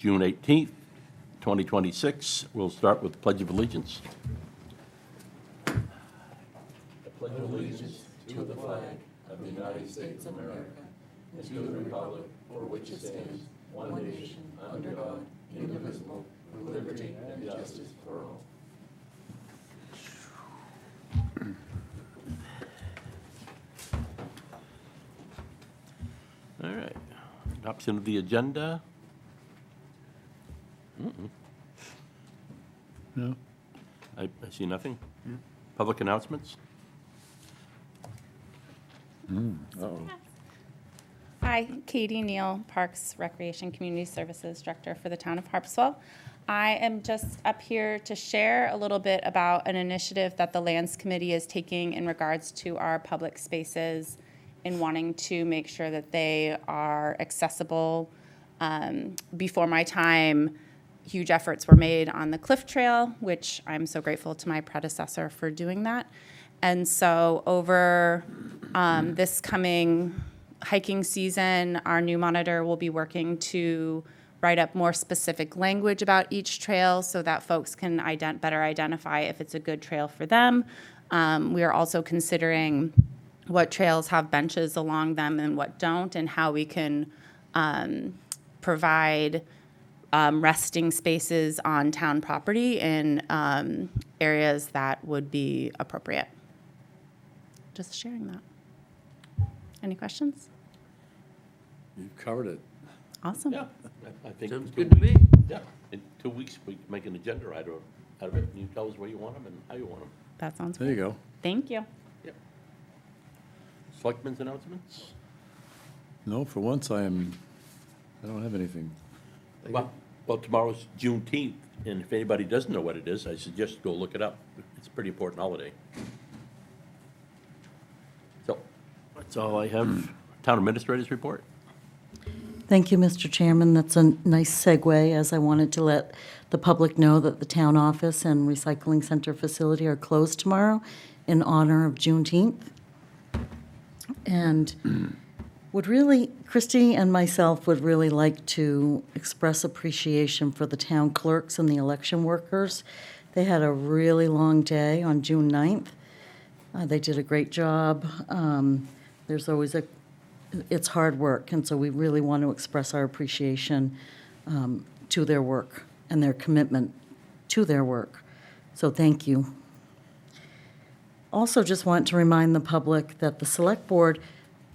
June 18th, 2026. We'll start with the Pledge of Allegiance. I pledge allegiance to the flag of the United States of America and to the republic for which it stands, one nation, under God, indivisible, with liberty and justice for all. All right. Adoption of the agenda. No. I see nothing. Public announcements? Hi, Katie Neal, Parks, Recreation, Community Services Director for the town of Harpswell. I am just up here to share a little bit about an initiative that the Lands Committee is taking in regards to our public spaces in wanting to make sure that they are accessible. Before my time, huge efforts were made on the Cliff Trail, which I'm so grateful to my predecessor for doing that. And so over this coming hiking season, our new monitor will be working to write up more specific language about each trail so that folks can better identify if it's a good trail for them. We are also considering what trails have benches along them and what don't, and how we can provide resting spaces on town property in areas that would be appropriate. Just sharing that. Any questions? You've covered it. Awesome. Yeah, I think. Sounds in 2 good to me. weeks- Yeah, in 2 weeks, we can make an agenda out of it. You tell us where you want them and how you want them. That sounds There you good. go. Thank you. Yep. Selectmen's announcements? No, for once I don't have anything. Well, tomorrow's Juneteenth, and if anybody doesn't know what it is, I suggest go look it up. It's a pretty important holiday. So, that's all I have. Town Administrator's report? Thank you, Mr. Chairman. That's a nice segue, as I wanted to let the public know that the town office and recycling center facility are closed tomorrow in honor of Juneteenth. And Christy and myself would really like to express appreciation for the town clerks and the election workers. They had a really long day on June 9th. They did a great job. It's hard work, and so we really want to express our appreciation to their work and their commitment to their work. So thank you. Also, just want to remind the public that the Select Board,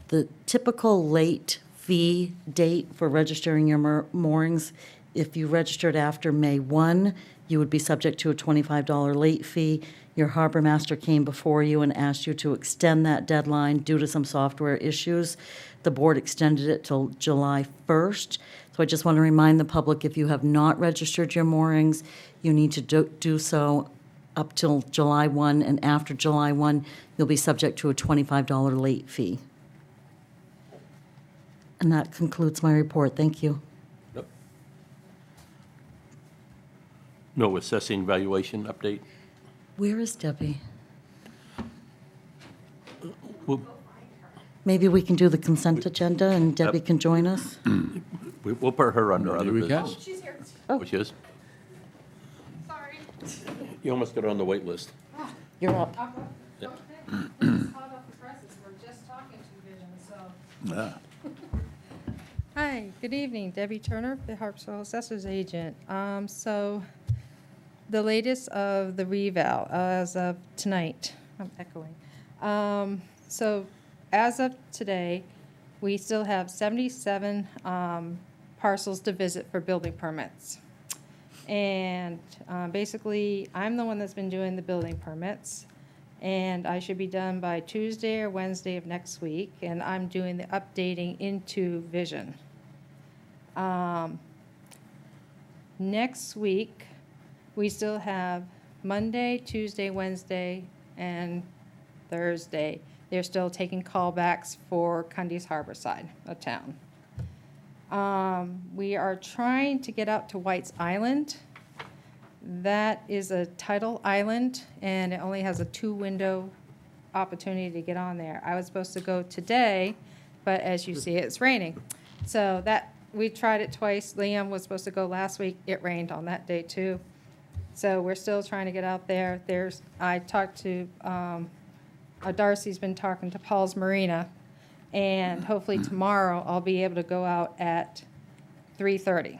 the typical late fee date for registering your moorings, if you registered after May 1, you would be subject to a $25 late fee. Your harbor master came before you and asked you to extend that deadline due to some software issues. The board extended it till July 1st. So I just want to remind the public, if you have not registered your moorings, you need to do so up till July 1, and after July 1, you'll be subject to a $25 late fee. And that concludes my report. Thank you. Yep. No assessing valuation update? Where is Debbie? We'll Maybe we can do the consent agenda and Debbie can join us? we'll put her under other Maybe we can. business. She's here. Oh, she is? Sorry. You almost got her on the wait list. You're up. Yeah. Just hot off the presses. We're just talking to Vision, so. Ah, Hi, good evening. Debbie Turner, the Harpswell Assessor's Agent. So the latest of the reval as of tonight, I'm echoing. So as of today, we still have 77 parcels to visit for building permits. And basically, I'm the one that's been doing the building permits. And I should be done by Tuesday or Wednesday of next week. And I'm doing the updating into Vision. Next week, we still have Monday, Tuesday, Wednesday, and Thursday. They're still taking callbacks for Cundy's Harbor side of town. We are trying to get out to White's Island. That is a tidal island, and it only has a 2-window opportunity to get on there. I was supposed to go today, but as you see, it's raining. So that we tried it twice. Liam was supposed to go last week. It rained on that day too. So we're still trying to get out there. I talked to, Darcy's been talking to Paul's Marina, and hopefully tomorrow I'll be able to go out at 3:30.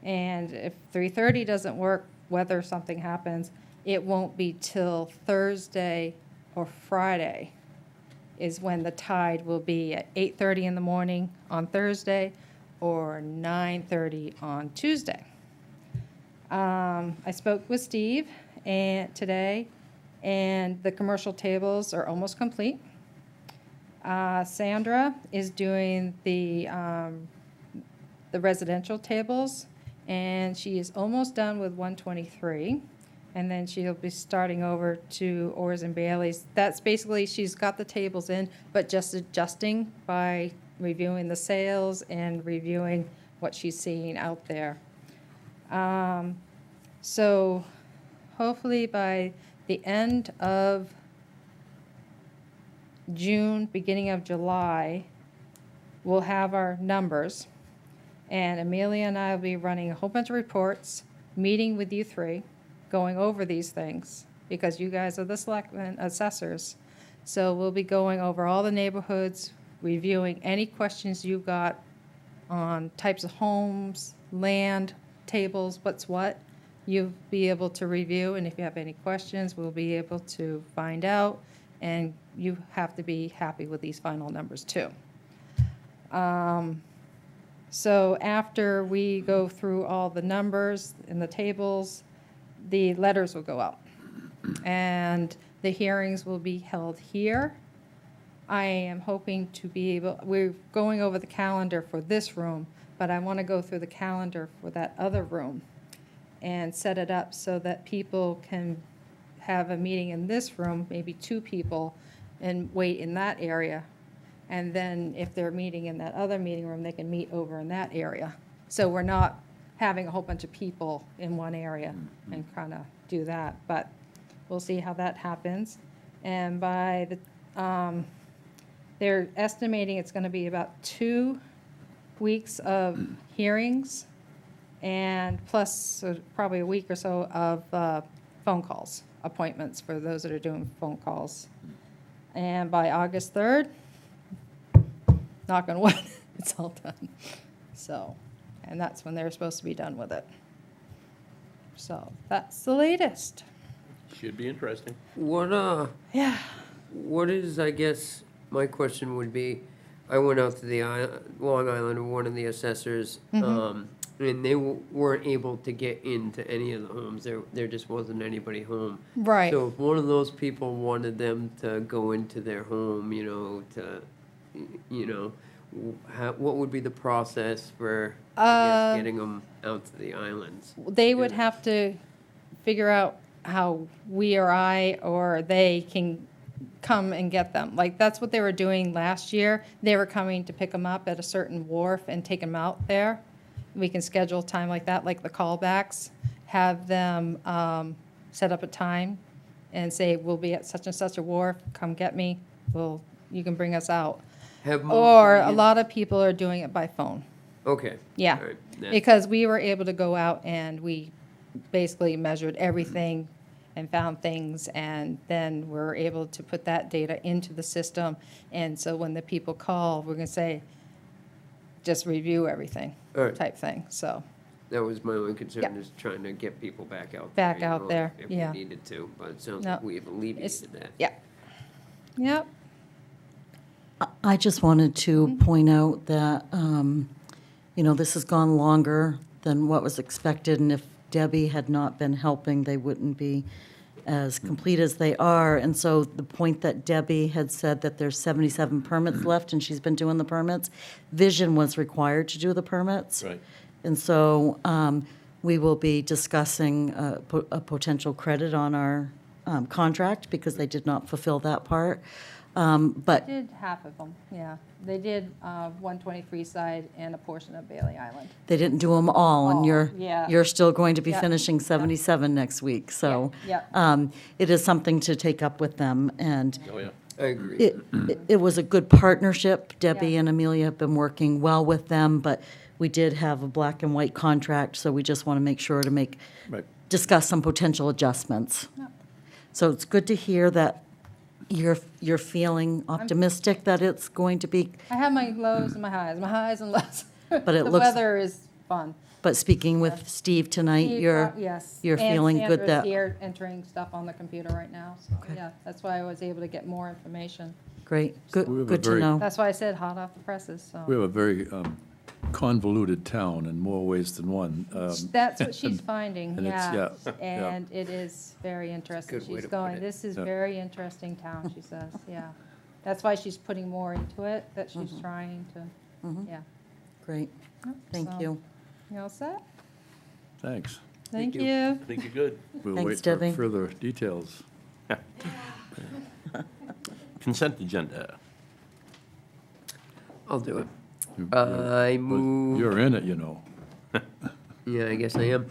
And if 3:30 doesn't work, whether something happens, it won't be till Thursday or Friday is when the tide will be at 8:30 in the morning on Thursday or 9:30 on Tuesday. I spoke with Steve today, and the commercial tables are almost complete. Sandra is doing the residential tables, and she is almost done with 123. And then she'll be starting over to Orrs and Bailey's. That's basically, she's got the tables in, but just adjusting by reviewing the sales and reviewing what she's seeing out there. So hopefully by the end of June, beginning of July, we'll have our numbers. And Amelia and I will be running a whole bunch of reports, meeting with you three, going over these things, because you guys are the selectmen assessors. So we'll be going over all the neighborhoods, reviewing any questions you've got on types of homes, land, tables, what's what. You'll be able to review, and if you have any questions, we'll be able to find out, and you have to be happy with these final numbers too. So after we go through all the numbers in the tables, the letters will go out, and the hearings will be held here. I am hoping to be able, we're going over the calendar for this room, but I want to go through the calendar for that other room and set it up so that people can have a meeting in this room, maybe 2 people, and wait in that area. And then if they're meeting in that other meeting room, they can meet over in that area. So we're not having a whole bunch of people in one area and kind of do that. But we'll see how that happens. And by the, they're estimating it's going to be about 2 weeks of hearings and plus probably a week or so of phone calls, appointments for those that are doing phone calls. And by August 3rd, knock on wood, it's all done. So, and that's when they're supposed to be done with it. So that's the latest. Should be interesting. Yeah. What is, I guess, my question would be, I went out to the Long Island with one of the assessors, and they weren't able to get into any of the homes. There just wasn't anybody home. Right. So if one of those people wanted them to go into their home, what would be the process for I guess, getting them out to the islands? They would have to figure out how we or I or they can come and get them. Like, that's what they were doing last year. They were coming to pick them up at a certain wharf and take them out there. We can schedule time like that, like the callbacks, have them set up a time and say, we'll be at such and such a wharf, come get me, you can bring us out. Or a lot of people are doing it by phone. Okay. Yeah, All right. because we were able to go out and we basically measured everything and found things, and then we're able to put that data into the system. And so when the people call, we're going to say, just review everything, All right. type thing, so. That was my only concern, Yeah. is trying to get people back out there. Back out there, If yeah. we needed to, but it sounds No, like we've alleviated that. Yeah. Yep. I just wanted to point out that, this has gone longer than what was expected, and if Debbie had not been helping, they wouldn't be as complete as they are. And so the point that Debbie had said that there's 77 permits left, and she's been doing the permits, Vision was required to do the permits. Right. And so we will be discussing a potential credit on our contract because they did not fulfill that part. But Did half of them, yeah. They did 123 side and a portion of Bailey Island. they didn't do them all, and All, you're, yeah. you're still going to be Yeah. finishing 77 next week. So Yeah. it is something to take up with them, and Oh, yeah. I agree. it was a good partnership. Debbie Yeah. and Amelia have been working well with them, but we did have a black and white contract, so we just want to make sure to Right. discuss some potential adjustments. So it's good to hear that you're feeling optimistic that it's going to be, I have my lows and my highs and lows. But it The looks- weather is fun. but speaking with Steve tonight, Yes. you're And feeling good Sandra's that. here entering stuff on the computer right now, so, Okay. yeah, that's why I was able to get more information. Great, We good, have a good to very- know. That's why I said hot off the presses, We so. have a very convoluted town in more ways than one. That's what she's finding, and it's- yeah. yeah, yeah. And it is very interesting. good way She's to put going, it. this is Yeah. very interesting town, she says, yeah. That's why she's putting more into it, that she's Mm-hmm. trying to, yeah. Great, thank So- you. You all set? Thanks. Thank you. you. I think you're good. We'll Thanks, wait Debbie. for further details. Consent agenda. I'll do it. You- I well, move. You're in it, you know. Yeah, I guess I am.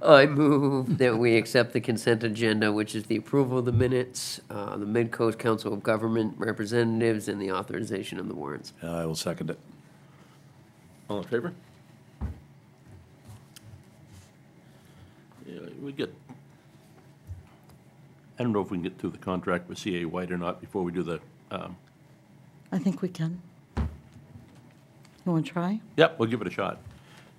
I move that we accept the consent agenda, which is the approval of the minutes, the Mid-Coast Council of Government Representatives, and the authorization of the warrants. I will second it. All in favor? Yeah, we get, I don't know if we can get through the contract with CA White or not before we do the, I think we can. You want to try? yep, we'll give it a shot.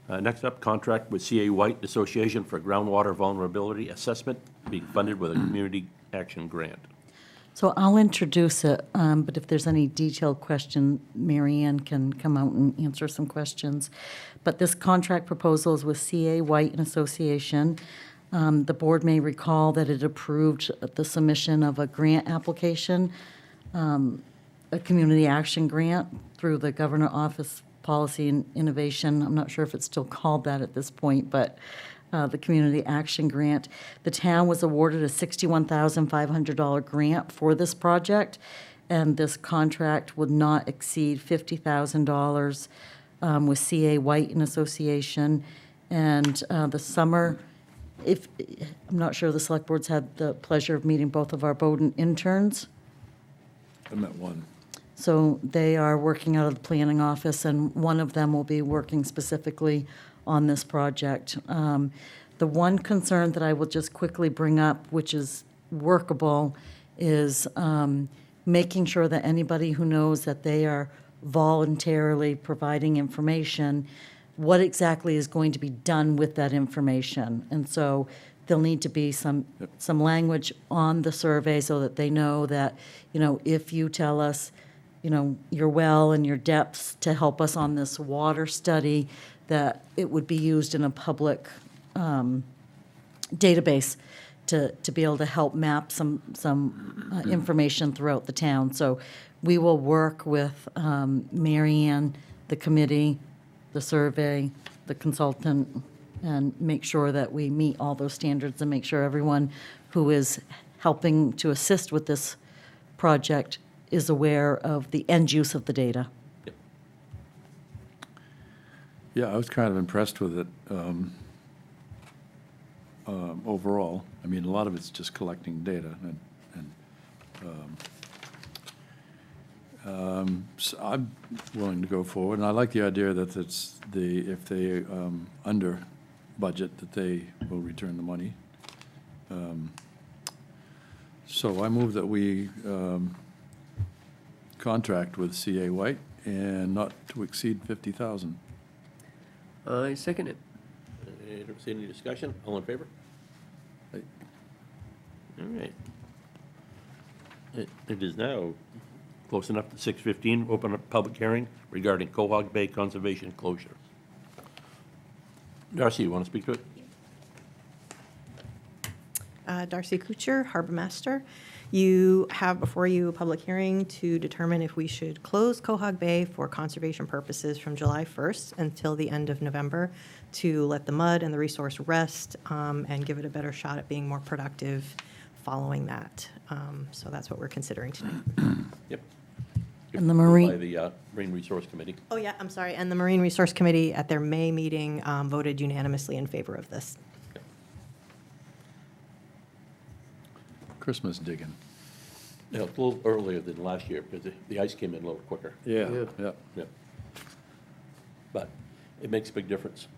Next up, contract with CA White Association for groundwater vulnerability assessment being funded with a community action grant. So I'll introduce it, but if there's any detailed question, Mary Ann can come out and answer some questions. But this contract proposal is with CA White and Association. The board may recall that it approved the submission of a grant application, a community action grant through the Governor Office Policy and Innovation. I'm not sure if it's still called that at this point, but the Community Action Grant. The town was awarded a $61,500 grant for this project, and this contract would not exceed $50,000 with CA White and Association. And the summer, I'm not sure the select board's had the pleasure of meeting both of our Bowden interns. I met one. So they are working out of the planning office, and one of them will be working specifically on this project. The one concern that I will just quickly bring up, which is workable, is making sure that anybody who knows that they are voluntarily providing information, what exactly is going to be done with that information. And so there'll need to be some language on the survey so that they know that, if you tell us, your well and your depths to help us on this water study, that it would be used in a public database to be able to help map some information throughout the town. So we will work with Mary Ann, the committee, the survey, the consultant, and make sure that we meet all those standards and make sure everyone who is helping to assist with this project is aware of the end use of the data. Yeah, I was kind of impressed with it overall. I mean, a lot of it's just collecting data, and so I'm willing to go forward. And I like the idea that if they under budget, that they will return the money. So I move that we contract with CA White and not to exceed 50,000. I second it. I don't see any discussion. All in favor? Aye. All right. It is now close enough to 6:15. Open up public hearing regarding Quahog Bay Conservation closure. Darcy, you want to speak to it? Darcy Kuchar, Harbor Master. You have before you a public hearing to determine if we should close Quahog Bay for conservation purposes from July 1st until the end of November to let the mud and the resource rest and give it a better shot at being more productive following that. So that's what we're considering tonight. Yep. And the Marine- By the Marine Resource Committee. Oh, yeah, I'm sorry. And the Marine Resource Committee at their May meeting voted unanimously in favor of this. Christmas digging. You know, it's a little earlier than last year because the ice came in a little quicker. Yeah, Yeah. yeah. Yep. But It makes a big difference.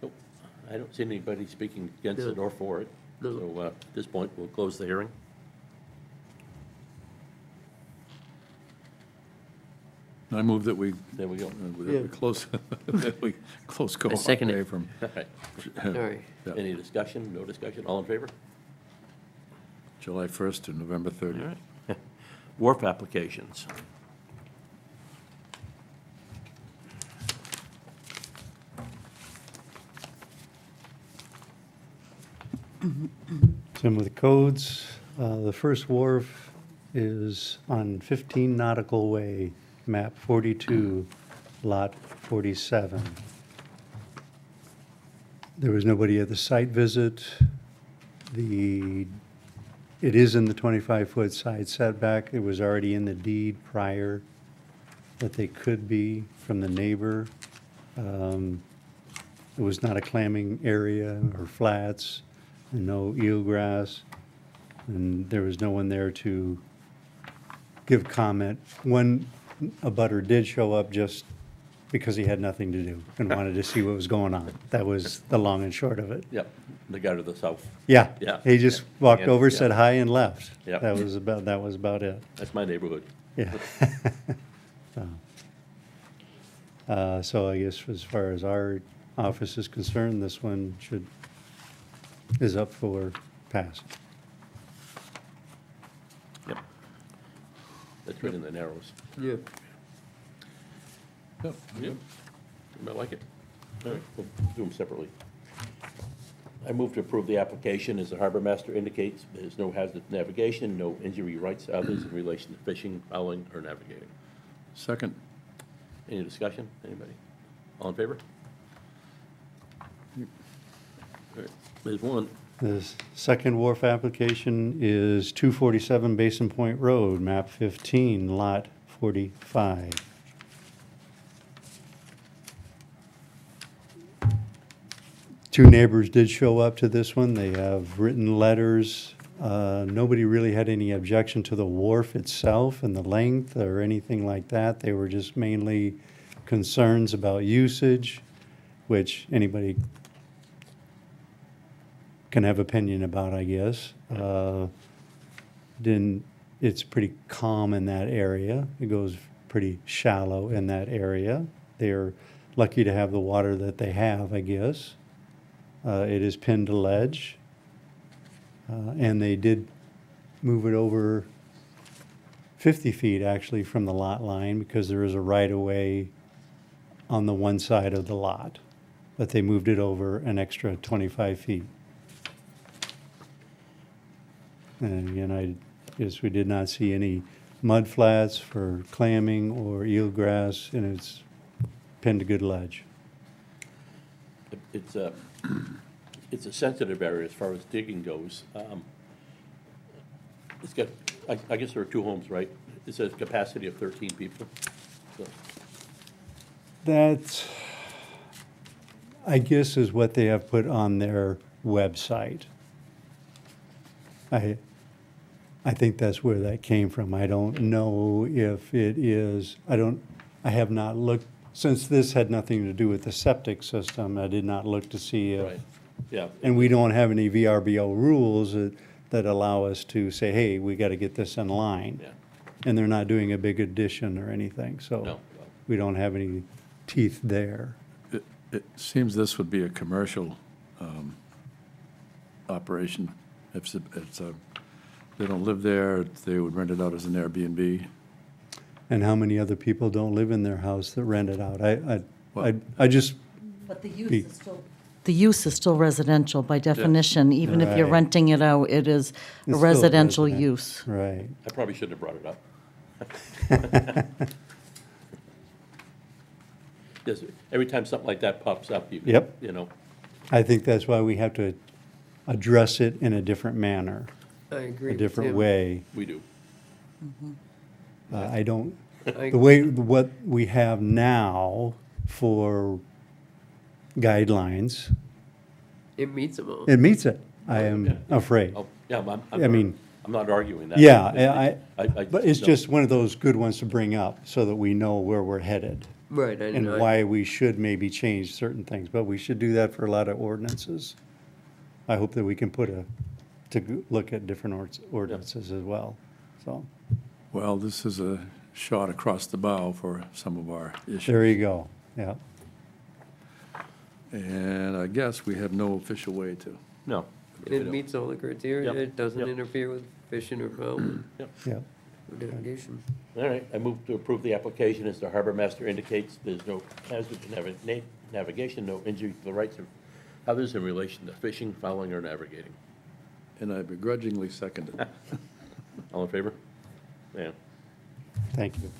Nope, I don't see anybody speaking against No. it or for it. No. So at this point, we'll close the hearing. I move that we, There we go. that we close, that we close Cohog second it. Bay from. All right. Sorry. Yeah. Any discussion? No discussion? All in favor? July 1st to November 30th. All right. Wharf applications. Some with the codes. The first wharf is on 15 Nautical Way, map 42, lot 47. There was nobody at the site visit. It is in the 25-foot side setback. It was already in the deed prior that they could be from the neighbor. It was not a clamming area or flats, and no eelgrass, and there was no one there to give comment. One abutter did show up just because he had nothing to do and wanted to see what was going on. That was the long and short of it. Yep, the guy to the south. Yeah. Yeah. He just walked And- over, yeah. said hi, and left. Yep. That was about it. That's my neighborhood. Yeah. So I guess as far as our office is concerned, this one is up for pass. Yep. That's right in the narrows. Yeah. Yep. Yep. You might like it. All right, we'll do them separately. I move to approve the application as the harbor master indicates. There's no hazard to navigation, no injury rights to others in relation to fishing, fouling, or navigating. Second. Any discussion? Anybody? All in favor? All right, there's one. The second wharf application is 247 Basin Point Road, map 15, lot 45. Two neighbors did show up to this one. They have written letters. Nobody really had any objection to the wharf itself and the length or anything like that. They were just mainly concerns about usage, which anybody can have opinion about, I guess. Then it's pretty calm in that area. It goes pretty shallow in that area. They're lucky to have the water that they have, I guess. It is pinned to ledge. And they did move it over 50 feet actually from the lot line because there is a right-of-way on the one side of the lot. But they moved it over an extra 25 feet. And again, I guess we did not see any mud flats for clamming or eelgrass, and it's pinned to good ledge. It's a sensitive area as far as digging goes. It's got, I guess there are two homes, right? It says capacity of 13 people. So, That, I guess, is what they have put on their website. I think that's where that came from. I don't know if it is, I have not looked, since this had nothing to do with the septic system, I did not look to see if. right, yeah. And we don't have any VRBO rules that allow us to say, hey, we got to get this in line. Yeah. And they're not doing a big addition or anything, so No. we don't have any teeth there. It seems this would be a commercial operation. If they don't live there, they would rent it out as an Airbnb. And how many other people don't live in their house that rent it out? Well- I just, But the Be- use is still. The use is still residential by definition. Even if you're Right. renting it out, it is a still residential resident. use. right. I probably shouldn't have brought it up. Yes, every time something like that pops up, Yep. you know, I think that's why we have to address it in a different manner, I agree a with different Tim. way. we do. I don't, I- the way, what we have now for guidelines, It meets them all. it meets it, I Yeah. am afraid. Oh, yeah, I'm I mean- I'm not arguing that. Yeah, but it's no. just one of those good ones to bring up so that we know where we're headed Right, and why we should maybe change certain things. But we should do that for a lot of ordinances. I hope that we can look at different ordinances as well, so. Well, this is a shot across the bow for some of our issues. There you go, yeah. And I guess we have no official way to. No. It meets all the criteria, Yep, it doesn't yep. interfere with fishing or development Yep. Yeah. or navigation. All right, I move to approve the application as the harbor master indicates there's no hazard to navigation, no injury to the rights of others in relation to fishing, fouling, or navigating. And I begrudgingly second it. All in favor? Yeah, Thank you.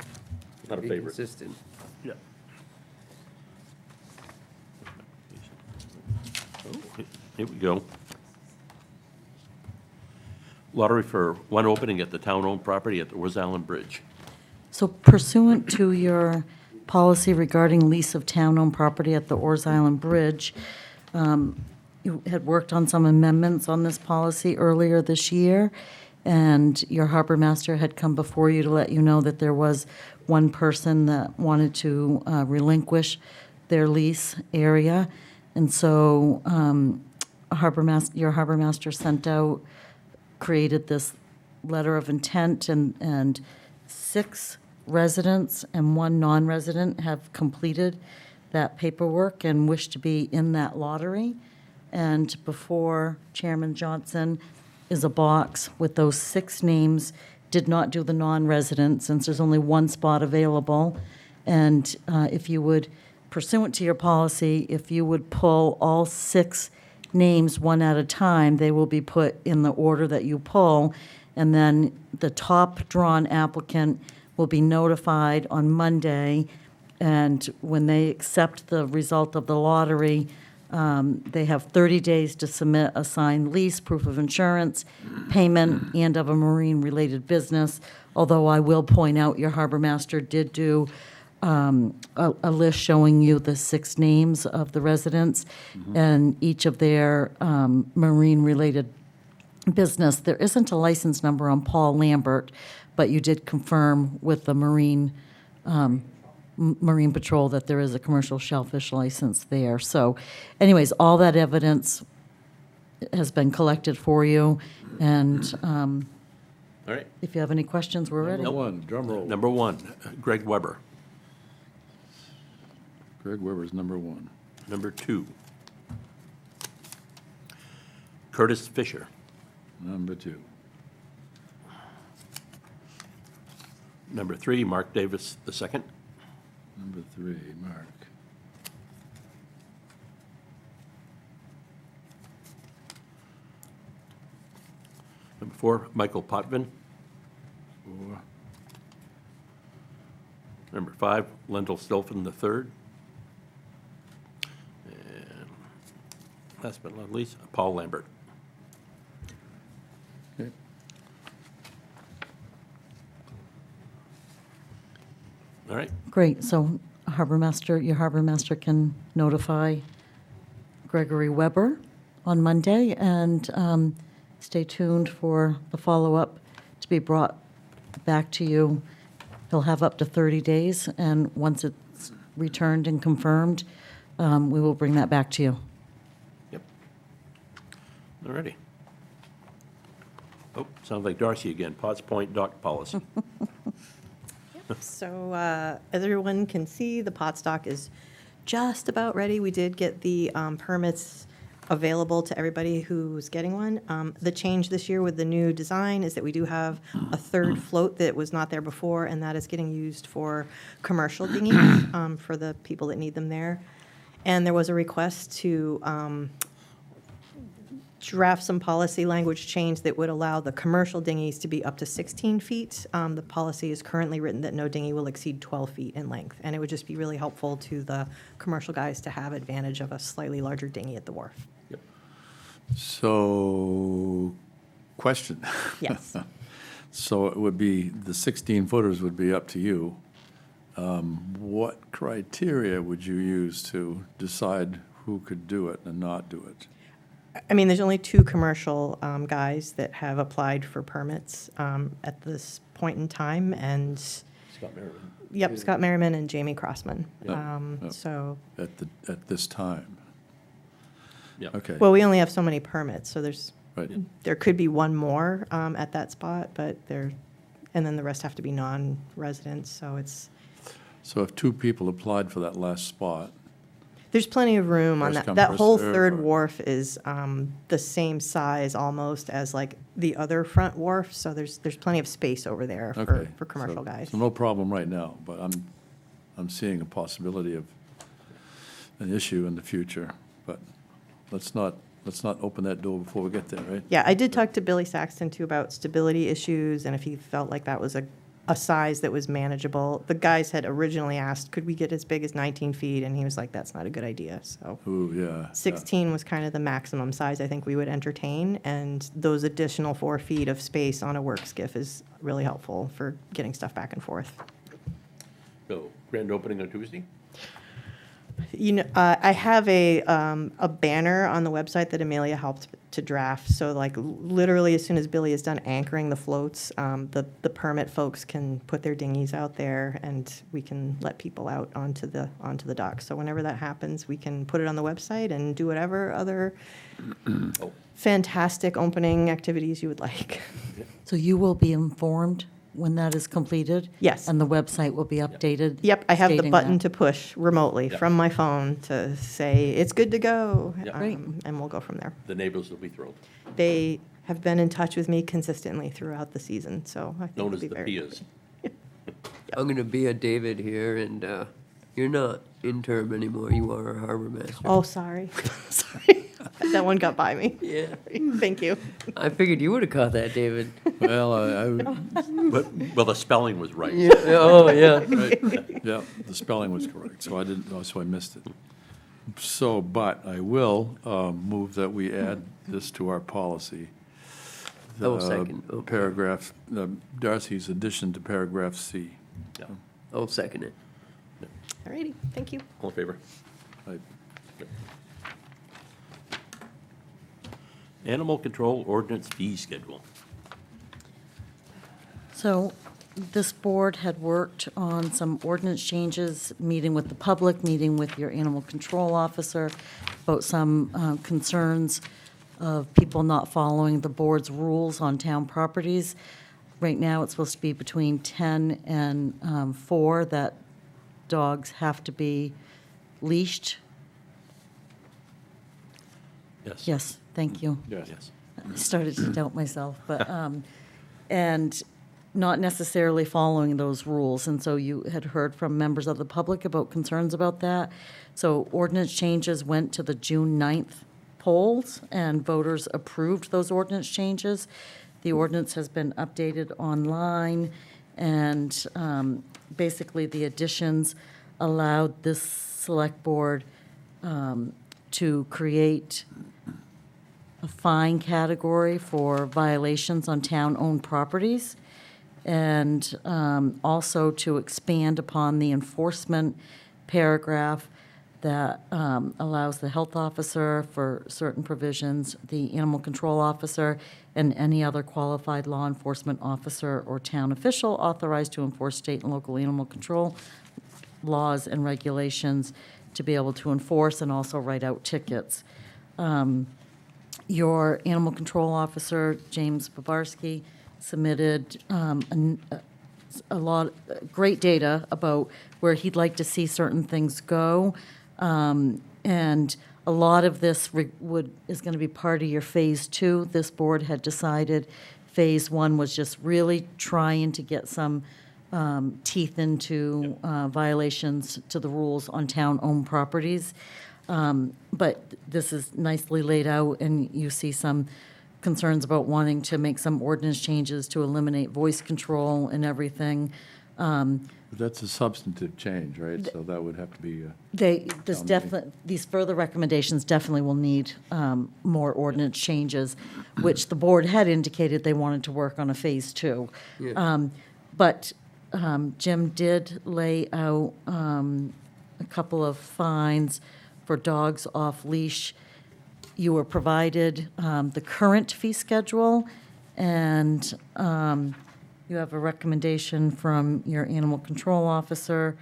not a Be favorite. consistent. Yeah. Oh, here we go. Lottery for one opening at the town-owned property at the Woods Island Bridge. So pursuant to your policy regarding lease of town-owned property at the Oars Island Bridge, you had worked on some amendments on this policy earlier this year, and your harbor master had come before you to let you know that there was one person that wanted to relinquish their lease area. And so your harbor master created this letter of intent, and 6 residents and 1 non-resident have completed that paperwork and wish to be in that lottery. And before Chairman Johnson is a box with those 6 names. Did not do the non-residents, since there's only 1 spot available. And if you would, pursuant to your policy, if you would pull all 6 names one at a time, they will be put in the order that you pull, and then the top drawn applicant will be notified on Monday, and when they accept the result of the lottery, they have 30 days to submit a signed lease, proof of insurance, payment, and of a marine-related business, although I will point out your harbor master did do a list showing you the 6 names of the residents and each of their marine-related business. There isn't a license number on Paul Lambert, but you did confirm with the Marine Patrol that there is a commercial shellfish license there. So anyways, all that evidence has been collected for you, and All right. if you have any questions, we're ready. Number 1, drum roll. Number 1, Greg Weber. Greg Weber's number 1. Number 2, Curtis Fisher. Number 2. Number 3, Mark Davis II. Number 3, Mark. Number 4, Michael Potvin. 4. Number 5, Lendl Stilfen III. And last but not least, Paul Lambert. Okay. All right, Great, so your harbor master can notify Gregory Weber on Monday, and stay tuned for the follow-up to be brought back to you. He'll have up to 30 days, and once it's returned and confirmed, we will bring that back to you. yep. All righty. Oh, sounds like Darcy again, Potts Point dock policy. So as everyone can see, the pot stock is just about ready. We did get the permits available to everybody who's getting one. The change this year with the new design is that we do have a 3rd float that was not there before, and that is getting used for commercial dinghies for the people that need them there. And there was a request to draft some policy language change that would allow the commercial dinghies to be up to 16 feet. The policy is currently written that no dinghy will exceed 12 feet in length, and it would just be really helpful to the commercial guys to have advantage of a slightly larger dinghy at the wharf. Yep. So, question. Yes. So it would be, the 16-footers would be up to you. What criteria would you use to decide who could do it and not do it? I mean, there's only two commercial guys that have applied for permits at this point in time, and, Scott Merriman. yep, Scott Merriman and Jamie Crossman. Yep. So, At this time. Yeah. Okay, well, we only have so many permits, so right. there could be one more at that spot, but and then the rest have to be non-residents, so So if two people applied for that last spot, there's plenty of room on First that. come, That first whole served, third or- wharf is the same size almost as like the other front wharf, so there's plenty of space over there okay. for commercial so- guys. So no problem right now, but I'm seeing a possibility of an issue in the future, but let's not open that door before we get there, right? Yeah, I did talk to Billy Saxton too about stability issues and if he felt like that was a size that was manageable. The guys had originally asked, could we get as big as 19 feet? And he was like, that's not a good idea, so. Ooh, yeah. 16 was kind of the maximum size I think we would entertain, and those additional 4 feet of space on a work skiff is really helpful for getting stuff back and forth. So, grand opening on Tuesday? You know, I have a banner on the website that Amelia helped to draft. So like literally as soon as Billy is done anchoring the floats, the permit folks can put their dinghies out there and we can let people out onto the dock. So whenever that happens, we can put it on the website and do whatever other Oh. fantastic opening activities you would like. So you will be informed when that is completed? Yes. And the website will be updated? Yep, I have the stating button that? to push remotely Yeah. from my phone to say, it's good to go. Yeah. Great. And we'll go from there. The neighbors will be thrilled. They have been in touch with me consistently throughout the season, so I think Known it'll as be the very. Piers. I'm gonna be a David here, and you're not interim anymore. You are a harbor master. Oh, sorry. Sorry. That one got by me. Yeah, Thank you. I figured you would have caught that, David. Well, Well, the spelling was right. Yeah. Oh, yeah. right, yeah, the spelling was correct, so I missed it. So, but I will move that we add this to our policy. I will The second. Okay. Paragraph, Darcy's addition to paragraph C. Yeah. I'll second it. Alrighty, thank you. All in favor? Right. Animal control ordinance fee schedule. So this board had worked on some ordinance changes, meeting with the public, meeting with your animal control officer about some concerns of people not following the board's rules on town properties. Right now, it's supposed to be between 10 and 4 that dogs have to be leashed. Yes. Yes, thank you. Yes. I started to doubt myself, but, and not necessarily following those rules. And so you had heard from members of the public about concerns about that. So ordinance changes went to the June 9th polls, and voters approved those ordinance changes. The ordinance has been updated online, and basically the additions allowed this select board to create a fine category for violations on town-owned properties, and also to expand upon the enforcement paragraph that allows the health officer for certain provisions, the animal control officer, and any other qualified law enforcement officer or town official authorized to enforce state and local animal control laws and regulations to be able to enforce and also write out tickets. Your animal control officer, James Babarski, submitted great data about where he'd like to see certain things go. And a lot of this is going to be part of your Phase 2. This board had decided Phase 1 was just really trying to get some teeth into violations to the rules on town-owned properties. But this is nicely laid out, and you see some concerns about wanting to make some ordinance changes to eliminate voice control and everything. But that's a substantive change, right? So that would have to be, These further recommendations definitely will need more ordinance changes, which the board had indicated they wanted to work on a Phase 2. Yeah. But Jim did lay out a couple of fines for dogs off leash You were provided the current fee schedule, and you have a recommendation from your animal control officer,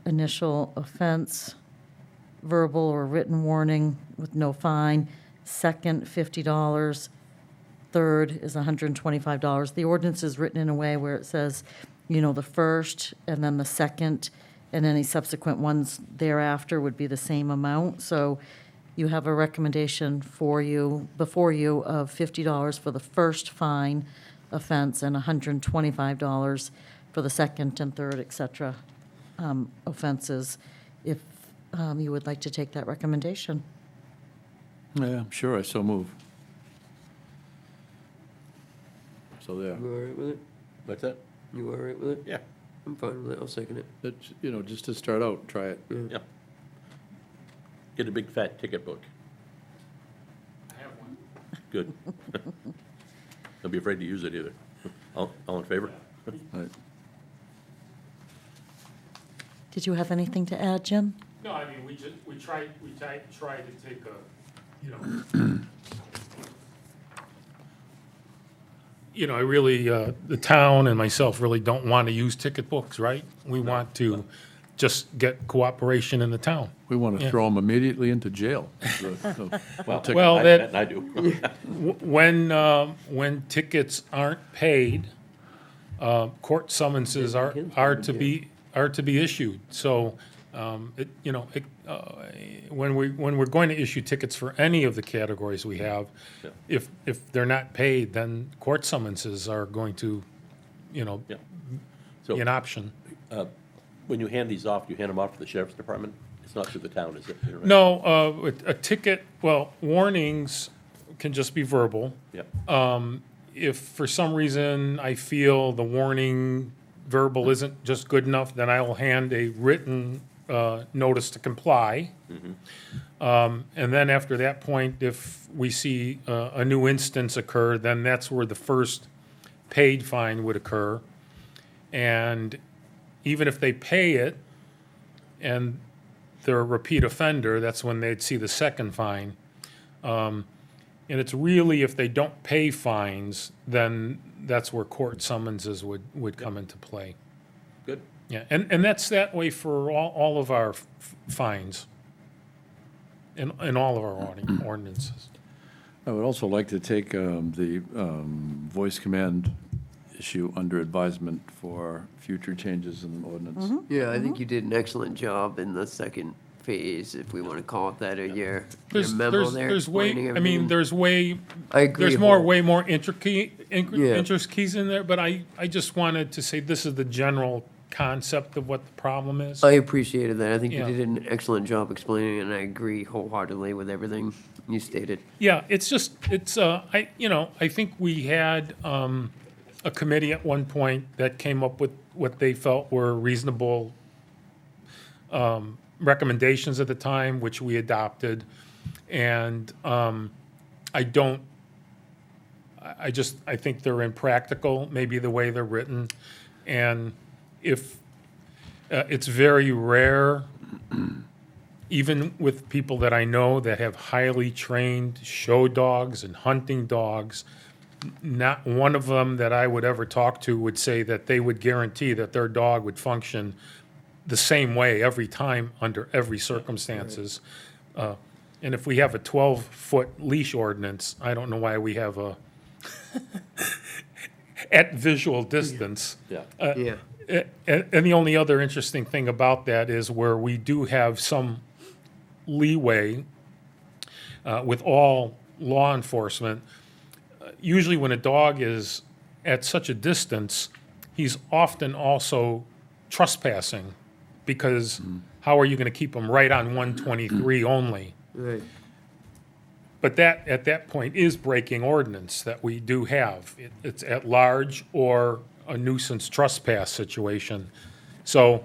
initial offense, verbal or written warning with no fine, second, $50, third is $125. The ordinance is written in a way where it says, the first and then the second, and any subsequent ones thereafter would be the same amount. So you have a recommendation before you of $50 for the first fine offense and $125 for the second and third, et cetera, offenses, if you would like to take that recommendation. Yeah, sure, I so move. So there. You all right with it? What's that? You all right with it? Yeah, I'm fine with it, I'll second it. That's, just to start out, try it. yeah. Get a big fat ticket book. I have one. Good. Don't be afraid to use it either. All in favor? Right. Did you have anything to add, Jim? No, I mean, we try to take a, I really, the town and myself really don't want to use ticket books, right? We want to just get cooperation in the town. We want to Yeah. throw them immediately into jail. Well, that, I do. when tickets aren't paid, court summonses are to be issued. So, when we're going to issue tickets for any of the categories we have, Yeah. if they're not paid, then court summonses are going to, Yeah. be So an option. when you hand these off, you hand them off to the sheriff's department? It's not to the town, is it? No, a ticket, warnings can just be verbal. Yeah. If for some reason I feel the warning verbal isn't just good enough, then I will hand a written notice to comply. And then after that point, if we see a new instance occur, then that's where the first paid fine would occur. And even if they pay it and they're a repeat offender, that's when they'd see the second fine. And it's really, if they don't pay fines, then that's where court summonses would come into play. Good. Yeah, and that's that way for all of our fines in all of our ordinances. I would also like to take the voice command issue under advisement for future changes in ordinance. Yeah, I think you did an excellent job in the second phase, if we want to call it that, or your memo there. There's explaining everything. I agree. There's way whole- more interest keys in there, but I just wanted to say this is the general concept of what the problem is. I appreciated that. I think Yeah. you did an excellent job explaining it, and I agree wholeheartedly with everything you stated. Yeah, I think we had a committee at one point that came up with what they felt were reasonable recommendations at the time, which we adopted. And I think they're impractical, maybe the way they're written. And if it's very rare, even with people that I know that have highly trained show dogs and hunting dogs, not one of them that I would ever talk to would say that they would guarantee that their dog would function the same way every time under every circumstances. And if we have a 12-foot leash ordinance, I don't know why we have a at visual distance. Yeah. Yeah. And the only other interesting thing about that is where we do have some leeway with all law enforcement. Usually when a dog is at such a distance, he's often also trespassing, because how are you going to keep him right on 123 only? Right. But that, at that point, is breaking ordinance that we do have. It's at large or a nuisance trespass situation. So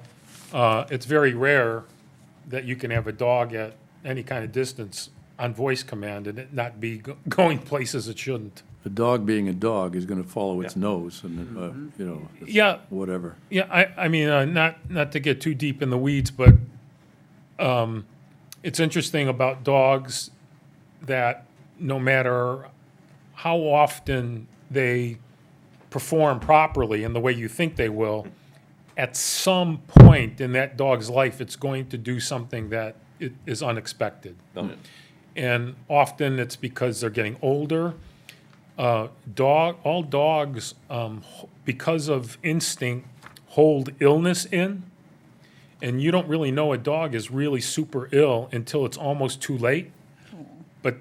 it's very rare that you can have a dog at any kind of distance on voice command and it not be going places it shouldn't. A dog being a dog is going to follow its nose and, it's Yeah. whatever. Yeah, I mean, not to get too deep in the weeds, but it's interesting about dogs. that no matter how often they perform properly in the way you think they will, at some point in that dog's life, it's going to do something that is unexpected. Oh, And often it's because they're getting older. All dogs, because of instinct, hold illness in. And you don't really know a dog is really super ill until it's almost too late. But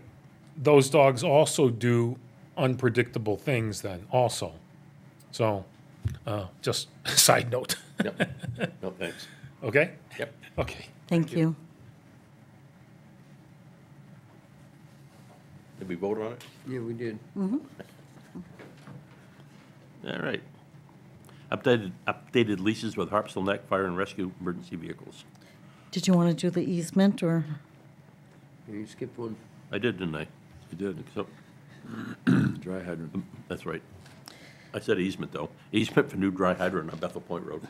those dogs also do unpredictable things then also. So, just a side note, Yep. No, thanks. okay? Yep. Okay. Thank you. Did we vote on it? Yeah, we did. All right. Updated leases with Harpswell Neck Fire and Rescue Emergency Vehicles. Did you want to do the easement, or? You skipped one. I did, didn't I? You did, So, dry hydrant. that's right. I said easement, though. Easement for new dry hydrant on Bethel Point Road.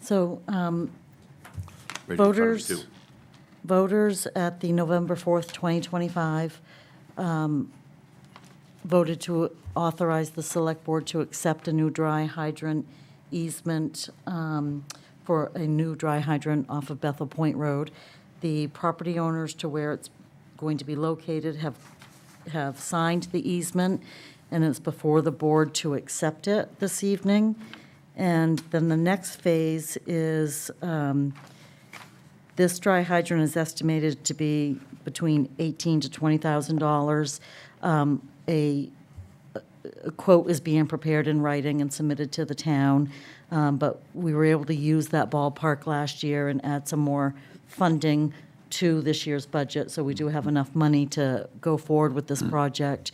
So Right in front of you, voters, too. voters at the November 4th, 2025, voted to authorize the Select Board to accept a new dry hydrant easement for a new dry hydrant off of Bethel Point Road. The property owners to where it's going to be located have signed the easement, and it's before the board to accept it this evening. And then the next phase is, this dry hydrant is estimated to be between $18,000 to $20,000. A quote is being prepared in writing and submitted to the town, but we were able to use that ballpark last year and add some more funding to this year's budget, so we do have enough money to go forward with this project.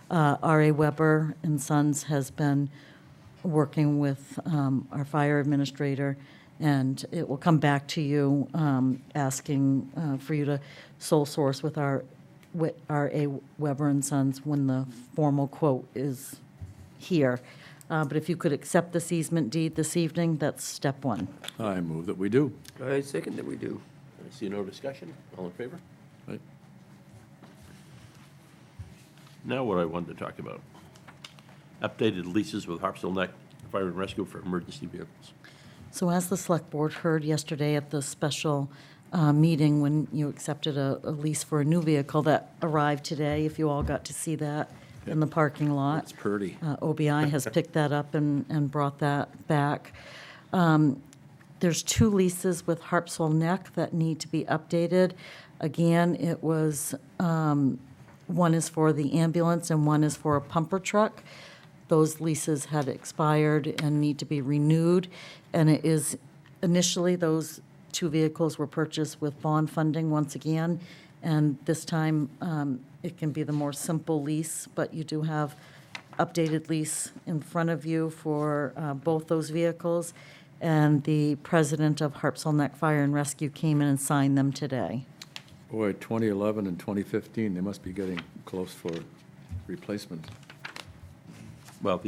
R.A. Weber and Sons has been working with our fire administrator, and it will come back to you asking for you to sole source with R.A. Weber and Sons when the formal quote is here. But if you could accept this easement deed this evening, that's step one. I move that we do. I second that we do. I see no discussion. All in favor? Right. Now what I wanted to talk about. Updated leases with Harpswell Neck Fire and Rescue for emergency vehicles. So as the Select Board heard yesterday at the special meeting when you accepted a lease for a new vehicle that arrived today, if you all got to see that in the parking lot. It's pretty. OBI has picked that up and brought that back. There's two leases with Harpswell Neck that need to be updated. Again, it was, one is for the ambulance and one is for a pumper truck. Those leases had expired and need to be renewed. And it is, initially, those two vehicles were purchased with bond funding once again. And this time, it can be the more simple lease, but you do have updated lease in front of you for both those vehicles. And the president of Harpswell Neck Fire and Rescue came in and signed them today. Boy, 2011 and 2015, they must be getting close for replacement. Well,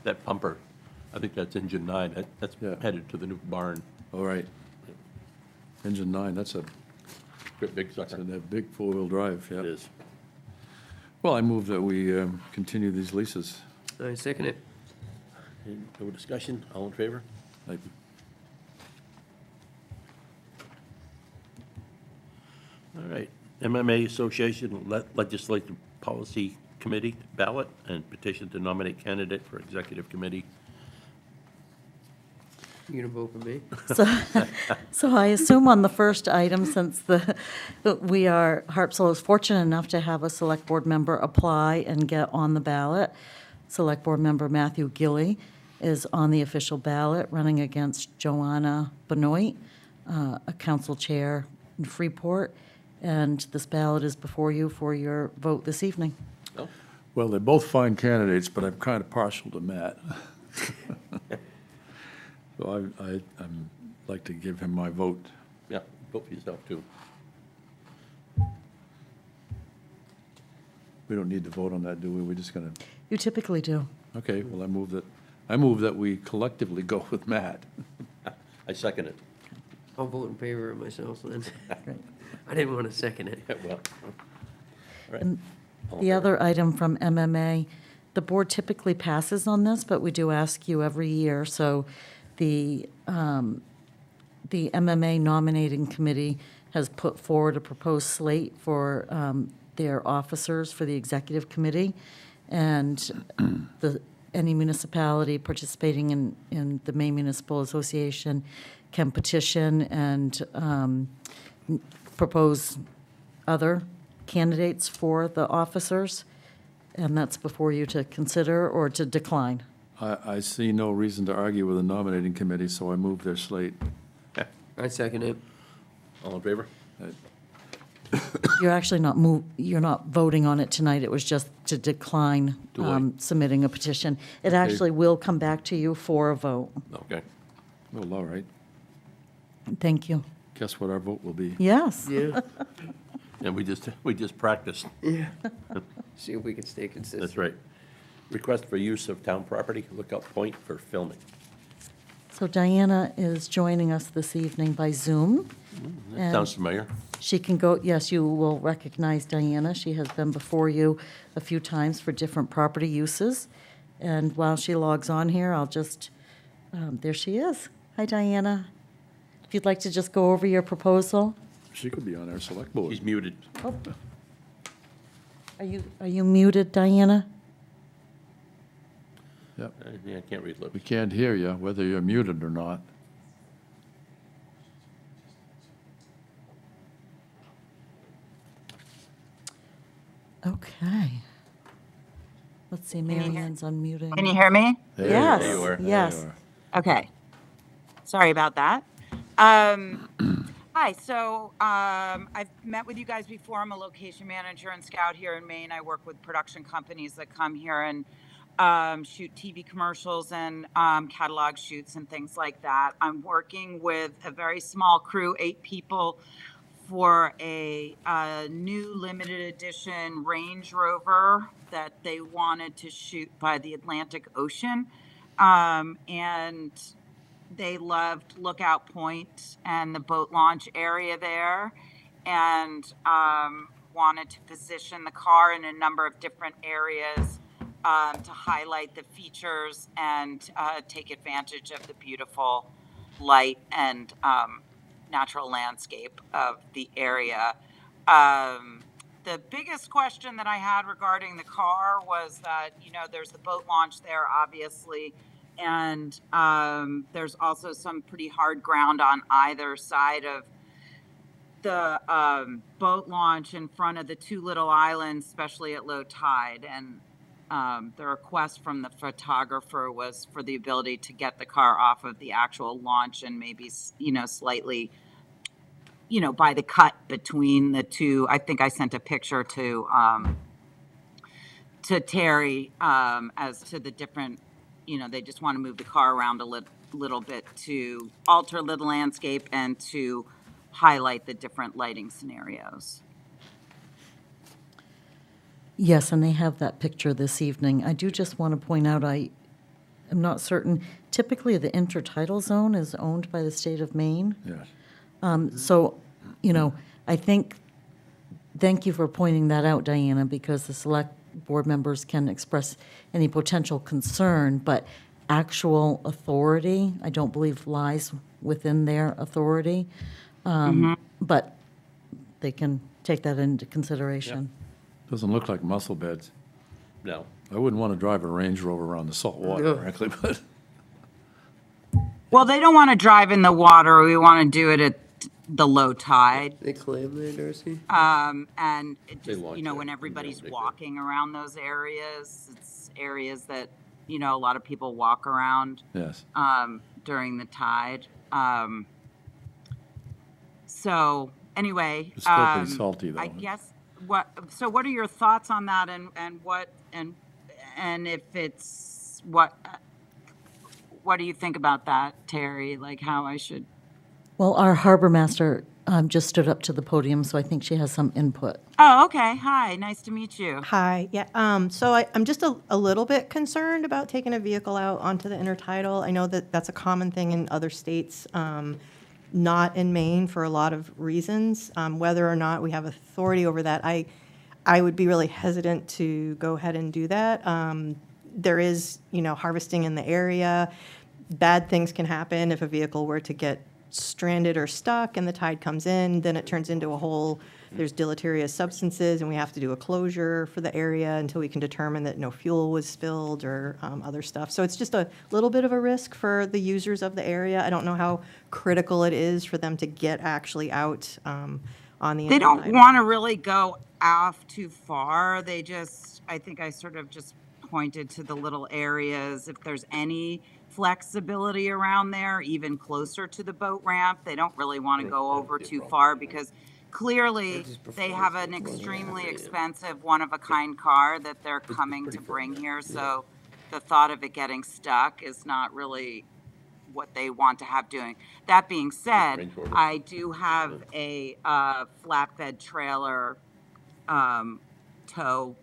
that pumper, I think that's engine 9, that's Yeah. headed to the new barn. All right. Engine 9, that's a Big sucker. big four-wheel drive, yeah. It is. Well, I move that we continue these leases. I second it. No discussion? All in favor? Like, All right. MMA Association Legislative Policy Committee ballot and petition to nominate candidate for executive committee. You gonna vote for me? So I assume on the first item, since Harpswell is fortunate enough to have a Select Board member apply and get on the ballot. Select Board member Matthew Gilly is on the official ballot, running against Joanna Benoit, a council chair in Freeport. And this ballot is before you for your vote this evening. Oh, well, they're both fine candidates, but I'm kind of partial to Matt. So I'd like to give him my vote. yeah, vote for yourself, too. We don't need to vote on that, do we? We're just going to, You typically do. okay, well, I move that we collectively go with Matt. I second it. I'll vote in favor of myself then. I didn't want to second it. Well, right. And All in the favor? other item from MMA, the board typically passes on this, but we do ask you every year. So the MMA nominating committee has put forward a proposed slate for their officers for the executive committee. And any municipality participating in the Maine Municipal Association can petition and propose other candidates for the officers, and that's before you to consider or to decline. I see no reason to argue with the nominating committee, so I move their slate. I second it. All in favor? You're actually you're not voting on it tonight, it was just to decline To wait. submitting a petition. It actually will come back to you for a vote. Okay. Well, all right. Thank you. Guess what our vote will be? Yes. Yeah. And we just practiced. Yeah. See if we can stay consistent. That's right. Request for use of town property, Lookout Point for filming. So Diana is joining us this evening by Zoom. That And sounds familiar. she can go, yes, you will recognize Diana. She has been before you a few times for different property uses. And while she logs on here, I'll just, there she is. Hi, Diana. If you'd like to just go over your proposal. She could be on our select board. He's muted. Oh. Are you muted, Diana? Yep. Yeah, I can't read lips. We can't hear you, whether you're muted or not. Okay. Let's see, Mary Ann's unmuting. Can you hear me? There you Yes, are. you are. There yes. you are. Okay. Sorry about that. Hi, so I've met with you guys before. I'm a location manager and scout here in Maine. I work with production companies that come here and shoot TV commercials and catalog shoots and things like that. I'm working with a very small crew, 8 people, for a new limited edition Range Rover that they wanted to shoot by the Atlantic Ocean. And they loved Lookout Point and the boat launch area there, and wanted to position the car in a number of different areas to highlight the features and take advantage of the beautiful light and natural landscape of the area. The biggest question that I had regarding the car was that, there's the boat launch there, obviously, and there's also some pretty hard ground on either side of the boat launch in front of the 2 little islands, especially at low tide. And the request from the photographer was for the ability to get the car off of the actual launch and maybe, slightly, by the cut between the 2. I think I sent a picture to Terry as to the different, they just want to move the car around a little bit to alter the landscape and to highlight the different lighting scenarios. Yes, and they have that picture this evening. I do just want to point out, I am not certain, typically the intertidal zone is owned by the state of Maine. Yes. So, I think, thank you for pointing that out, Diana, because the select board members can express any potential concern, but actual authority, I don't believe lies within their authority. But they can take that into consideration. Doesn't look like muscle beds. No. I wouldn't want to drive a Range Rover around the salt water, No. frankly, but Well, they don't want to drive in the water. We want to do it at the low tide. They claim there, Darcy? And it They just, launch when it, everybody's they do. walking around those areas, it's areas that, a lot of people walk around yes. during the tide. So anyway, It's still pretty salty, though. I guess what are your thoughts on that, and if it's what do you think about that, Terry? Like how I should? Well, our harbor master just stood up to the podium, so I think she has some input. Oh, okay. Hi, nice to meet you. Hi, yeah, so I'm just a little bit concerned about taking a vehicle out onto the intertidal. I know that that's a common thing in other states. not in Maine for a lot of reasons. Whether or not we have authority over that, I would be really hesitant to go ahead and do that. There is, harvesting in the area. Bad things can happen if a vehicle were to get stranded or stuck and the tide comes in, then it turns into a whole, there's deleterious substances and we have to do a closure for the area until we can determine that no fuel was spilled or other stuff. So it's just a little bit of a risk for the users of the area. I don't know how critical it is for them to get actually out on the. They don't want to really go off too far. They just, I think I sort of just pointed to the little areas. If there's any flexibility around there, even closer to the boat ramp, they don't really want to go over too far because clearly they have an extremely expensive one-of-a-kind car that they're coming to bring here. So the thought of it getting stuck is not really what they want to have doing. That being said, I do have a flatbed trailer tow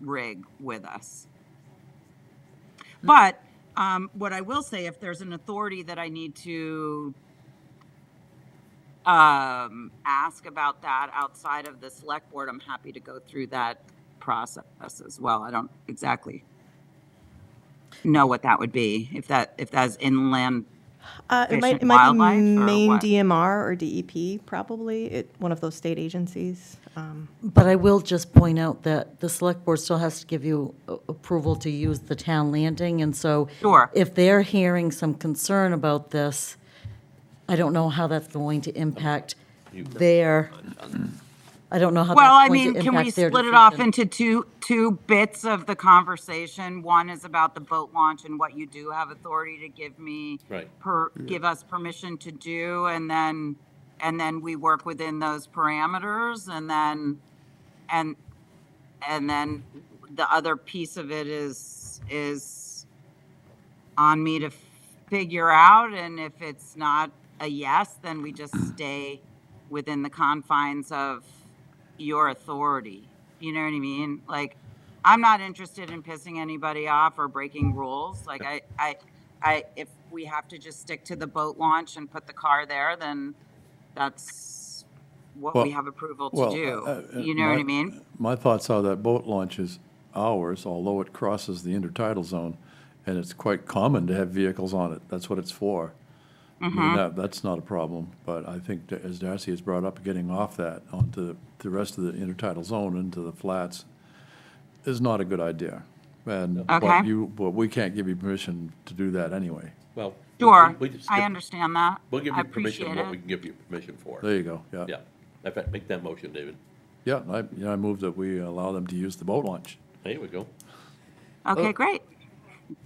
rig with us. But what I will say, if there's an authority that I need to ask about that outside of the select board, I'm happy to go through that process as well. I don't exactly know what that would be, if that's inland It might be wildlife or Maine what? DMR or DEP, probably, one of those state agencies. But I will just point out that the select board still has to give you approval to use the town landing, and so Sure. if they're hearing some concern about this, I don't know how that's going to impact their, I don't know how Well, I that's going mean, to can we impact their split it off decision. into two bits of the conversation? One is about the boat launch and what you do have authority to give me, Right. give us permission to do, and then we work within those parameters, and then the other piece of it is on me to figure out, and if it's not a yes, then we just stay within the confines of your authority. You know what I mean? Like, I'm not interested in pissing anybody off or breaking rules. Like, I if we have to just stick to the boat launch and put the car there, then that's what we have approval to do. You know what I mean? My thoughts are that boat launch is ours, although it crosses the intertidal zone, and it's quite common to have vehicles on it. That's what it's for. I mean, that's not a problem, but I think that, as Darcy has brought up, getting off that onto the rest of the intertidal zone into the flats is not a good idea. And, Okay. but we can't give you permission to do that anyway. Well. Sure, we just I skip- understand that. We'll give I you permission, appreciate what we it. can give you permission for. There you go, yeah. Yeah. In fact, make that motion, David. Yeah, I move that we allow them to use the boat launch. There we go. Okay, great.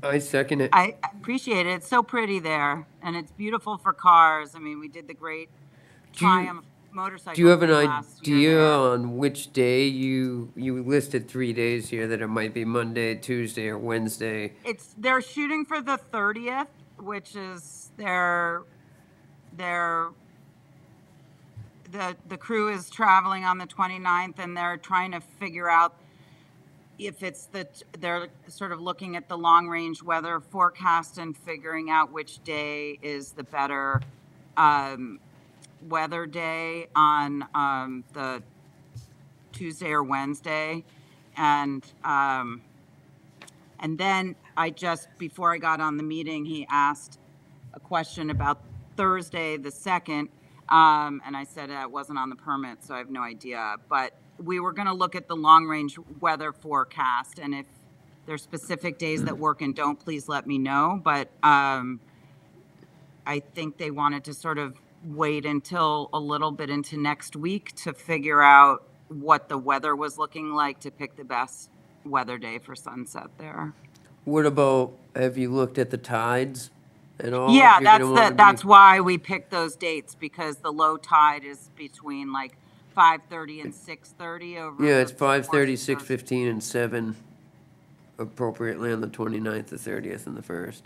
I second it. I appreciate it. It's so pretty there, and it's beautiful for cars. I mean, we did the great Triumph motorcycle. Do you have an thing last year idea there. on which day you listed 3 days here, that it might be Monday, Tuesday, or Wednesday? They're shooting for the 30th, which is the crew is traveling on the 29th, and they're trying to figure out if they're sort of looking at the long range weather forecast and figuring out which day is the better weather day on the Tuesday or Wednesday. And then before I got on the meeting, he asked a question about Thursday, the 2nd. And I said it wasn't on the permit, so I have no idea. But we were going to look at the long-range weather forecast, and if there's specific days that work and don't, please let me know. But I think they wanted to sort of wait until a little bit into next week to figure out what the weather was looking like to pick the best weather day for sunset there. What about, have you looked at the tides at all? Yeah, If you're gonna wanna that's be- why we picked those dates, because the low tide is between like 5:30 and 6:30 over. Yeah, it's the 5:30, course of- 6:15, and 7 appropriately on the 29th, the 30th, and the 1st.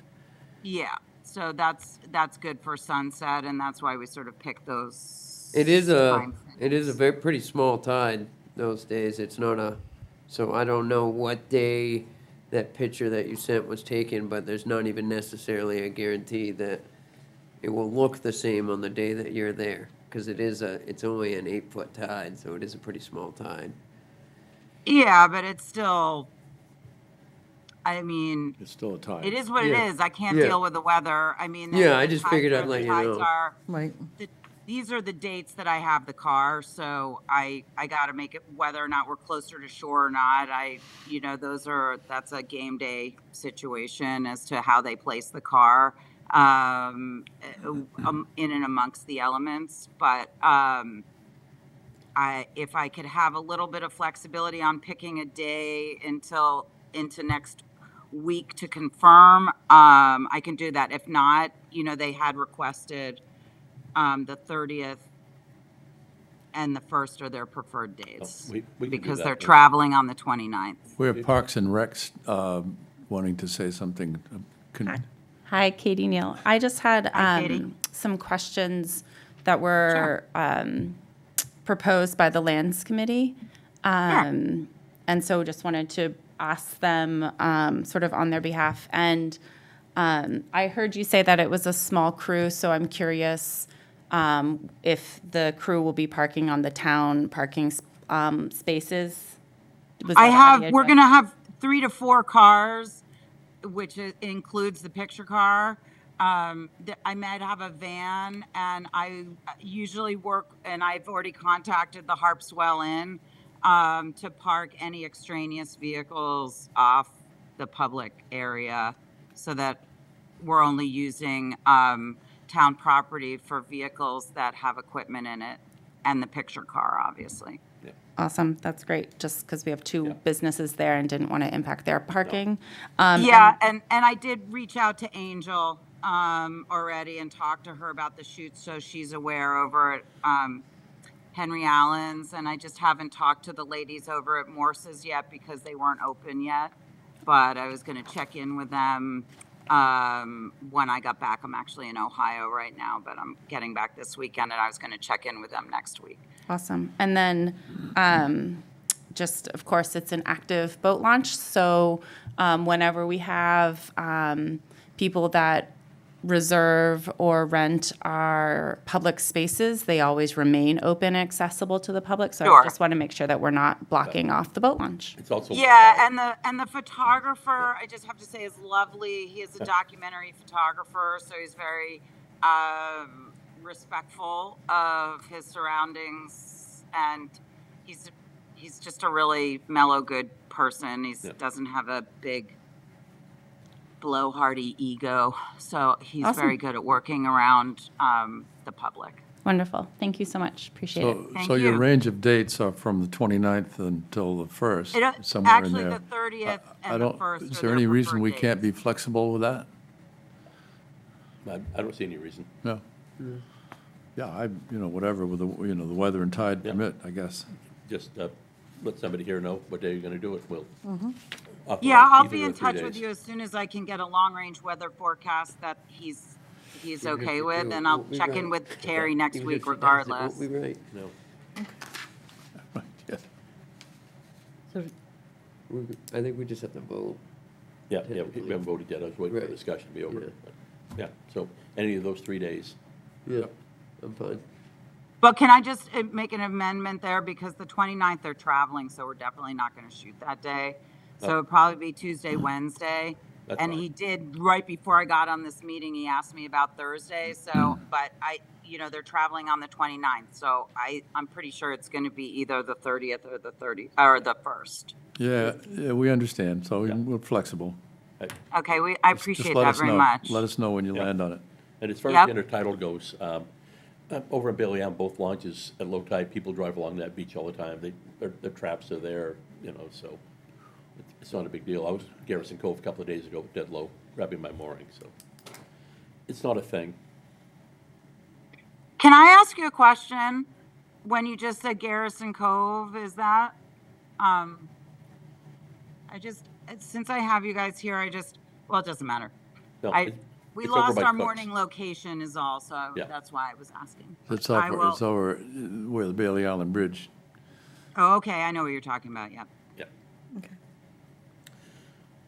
Yeah, so that's good for sunset, and that's why we sort of picked those. It is time a very pretty small tide those days. It's not so I don't know what day that picture that you sent was taken, but there's not even necessarily a guarantee that it will look the same on the day that you're there, because it's only an 8-foot tide, so it is a pretty small tide. Yeah, but it's still, I mean, It's still a tide. it is what it Yeah. is. I can't Yeah. deal with the weather. I mean, Yeah, the I just tides figured I'd are- let the you tides know. are- Right. These are the dates that I have the car, so I got to make it whether or not we're closer to shore or not. That's a game day situation as to how they place the car in and amongst the elements. But if I could have a little bit of flexibility on picking a day into next week to confirm, I can do that. If not, they had requested the 30th and the 1st are their preferred dates We can do because that. they're traveling on the 29th. We have Parks and Recs wanting to say something. Hi, Katie Neal. I just had Hi, Katie. some questions that were proposed by the Lands Committee. And so just wanted to ask them sort of on their behalf. And I heard you say that it was a small crew, so I'm curious if the crew will be parking on the town parking spaces. Was that already We're addressed? going to have 3 to 4 cars, which includes the picture car. I might have a van, and I usually work, and I've already contacted the Harpswell Inn to park any extraneous vehicles off the public area so that we're only using town property for vehicles that have equipment in it and the picture car, obviously. Awesome, that's great, just because we have 2 businesses there and didn't want to impact their parking. Yeah, and I did reach out to Angel already and talk to her about the shoot, so she's aware over at Henry Allen's, and I just haven't talked to the ladies over at Morse's yet because they weren't open yet, but I was going to check in with them when I got back. I'm actually in Ohio right now, but I'm getting back this weekend, and I was going to check in with them next week. Awesome. And then just, of course, it's an active boat launch. So whenever we have people that reserve or rent our public spaces, they always remain open and accessible to the public. So Sure. I just want to make sure that we're not blocking off the boat launch. It's also. Yeah, and the photographer, I just have to say, is lovely. He is a documentary photographer, so he's very respectful of his surroundings, and he's just a really mellow, good person. He doesn't have a big blowhardy ego, so he's Awesome. very good at working around the public. Wonderful. Thank you so much. Appreciate it. Thank So your you. range of dates are from the 29th until the 1st, somewhere in Actually, there. the 30th I and the don't, 1st is are there their any reason preferred we can't dates. be flexible with that? I don't see any reason. No? Yeah, whatever with the weather and tide Yeah. permit, I guess. Just let somebody here know what day you're going to do it. We'll. authorize Yeah, I'll either be of in the 3 touch with days. you as soon as I can get a long-range weather forecast that he's okay with, and We'll I'll be check right. in with Terry next Even week if she does, it regardless. won't be right. No. Yeah. So I think we just have to vote. Yeah, we haven't voted yet. I was waiting for the Right. discussion to be over. Yeah. But, yeah, so any of those 3 days. Yeah, I'm fine. But can I just make an amendment there, because the 29th they're traveling, so we're definitely not going to shoot that day. So it'll probably be Tuesday, Wednesday. That's And fine. he did, right before I got on this meeting, he asked me about Thursday, so, but they're traveling on the 29th, so I'm pretty sure it's going to be either the 30th or the 1st. Yeah, we understand, so we're flexible. Okay, I Just appreciate let that us very know. much. Let us know when you Yeah. land on it. And as far Yep. as the intertidal goes, over in Bailey on both launches at low tide, people drive along that beach all the time. Their traps are there, so it's not a big deal. I was at Garrison Cove a couple of days ago, dead low, grabbing my mooring, so it's not a thing. Can I ask you a question? When you just said Garrison Cove, is that, since I have you guys here, it doesn't matter. No, We it's over lost by our Cook's. morning location is all, so Yeah. that's why I was asking. It's I over, will- it's over where the Bailey Island Bridge. Oh, okay, I know what you're talking about, yep. Yeah. Okay.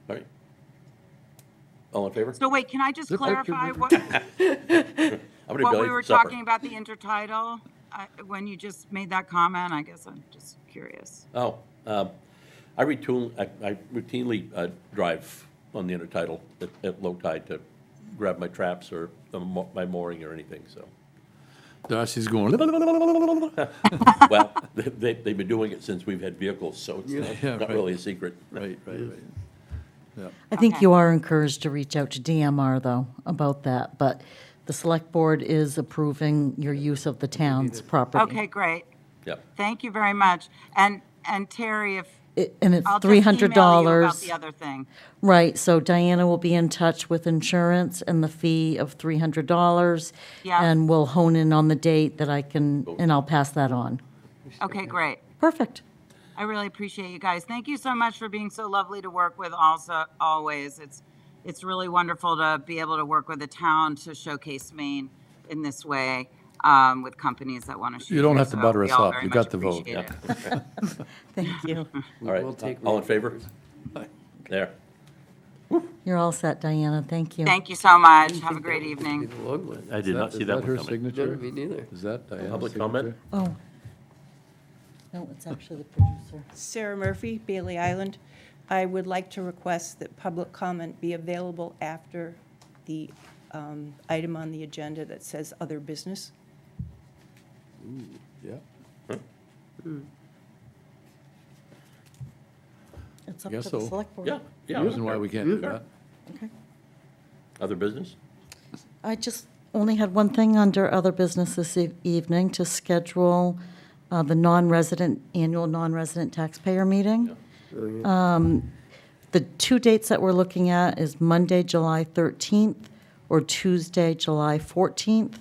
All right. All in favor? So wait, can I just clarify what, I'm gonna be what late we for were supper. talking about the intertidal? When you just made that comment, I guess I'm just curious. Oh, I routinely drive on the intertidal at low tide to grab my traps or my mooring or anything, so. Darcy's going, Well, they've been doing it since we've had vehicles, so Yeah, it's not right. really a secret. right. Yeah. I think Okay. you are encouraged to reach out to DMR, though, about that, but the select board is approving your use of the town's property. Okay, great. Yep. Thank you very much. And Terry, if, And it's I'll just email you about $300. the other thing. Right, so Diana will be in touch with insurance and the fee of $300. Yeah. And we'll hone in on the date that I can, and I'll pass that on. Okay, great. Perfect. I really appreciate you guys. Thank you so much for being so lovely to work with also, always. It's really wonderful to be able to work with the town to showcase Maine in this way, with companies that want to shoot. You don't here. have to So butter we us all up. very You much got the vote. appreciate it. Thank you. All We'll right, take all in favor? There. You're all set, Diana, thank you. Thank you so much. Have a great evening. Be the long one. I did not see Is that her one coming. No, signature? me neither. Is that Diana's Public comment? signature? Oh. No, it's actually the producer. Sarah Murphy, Bailey Island. I would like to request that public comment be available after the item on the agenda that says other business. Yeah. It's up Guess to the so. select board. Yeah, yeah. Reason why we can't do that. Okay. Other business? I just only had one thing under other business this evening, to schedule the annual non-resident taxpayer meeting. The two dates that we're looking at is Monday, July 13th, or Tuesday, July 14th.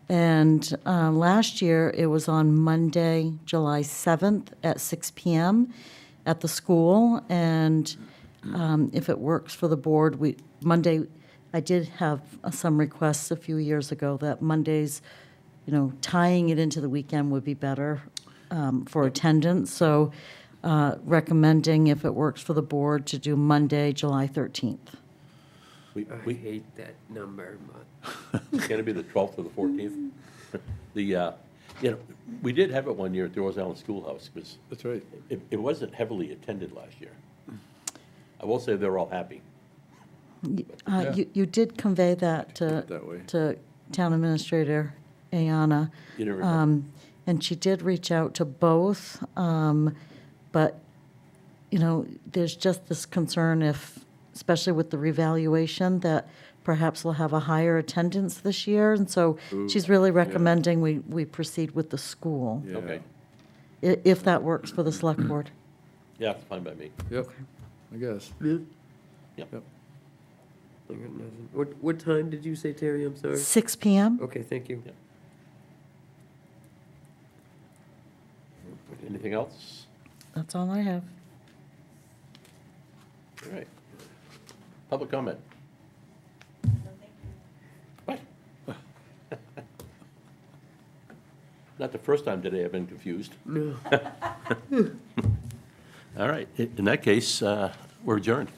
And last year, it was on Monday, July 7th at 6 PM at the school. And if it works for the board, Monday, I did have some requests a few years ago that Mondays, tying it into the weekend would be better for attendance. So recommending, if it works for the board, to do Monday, July 13th. We I hate that number, but It's going to be the 12th or the 14th. We did have it one year at the Rose Island Schoolhouse, because That's right. it wasn't heavily attended last year. I will say they're all happy. Yeah. You did convey that that way. to Town Administrator Ayana. You didn't remember? And she did reach out to both, but, there's just this concern especially with the revaluation, that perhaps we'll have a higher attendance this year. And so she's really recommending we proceed with the school, Yeah. Okay, if that works for the select board. yeah, it's fine by me. Yep, I guess. Yep. Yep. I got nothing. What time did you say, Terry? I'm sorry. 6 PM? Okay, thank you. Anything else? That's all I have. All right. Public comment? What? Not the first time today I've been confused. No. All right, in that case, we're adjourned.